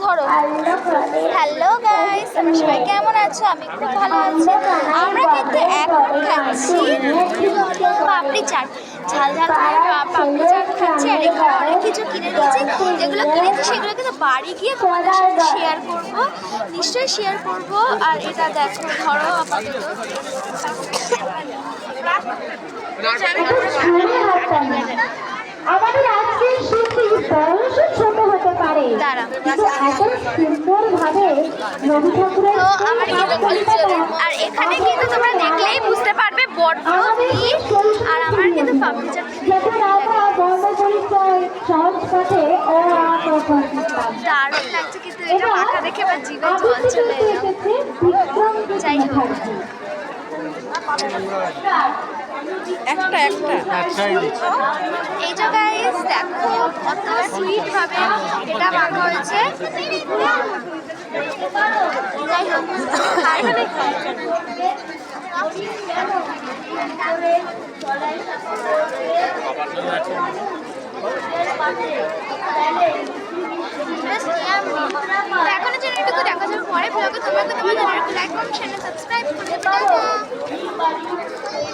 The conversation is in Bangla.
ধরো। হ্যালো গাইস, তোমরা সবাই কেমন আছো? আমি খুব ভালো আছি। আমরা কিন্তু এখন খাচ্ছি পাপড়ি চাট, ঝাল ঝাল করে পাপড়ি চাট খাচ্ছি। আর এখানে অনেক কিছু কিনে নিয়েছি, যেগুলো কিনেছি সেগুলো কিন্তু বাড়ি গিয়ে তোমাদের সাথে শেয়ার করবো, নিশ্চয়ই শেয়ার করবো। আর এটা দেখো, ধরো আপাতত আমাদের আজকের শিল্পী বয়সে ছোট হতে পারে, কিন্তু এত সুন্দরভাবে রবি ঠাকুরের তো আমার কিন্তু আর এখানে কিন্তু তোমরা দেখলেই বুঝতে পারবে বড় ভিড়। আর আমার কিন্তু পাপড়ি চাট সহজ পথে দারুণ লাগছে, কিন্তু এটা মাখা দেখে আমার জিভে জল চলে এলো। যাই হোক, একটা এই যে গাইস দেখো কত সুইট ভাবে এটা মাখা হয়েছে। যাই হোক, এখনো চ্যানেলটুকু দেখা যাবে পরে ব্লগে। তোমরা লাইক কমেন্ট চ্যানেল সাবস্ক্রাইব করে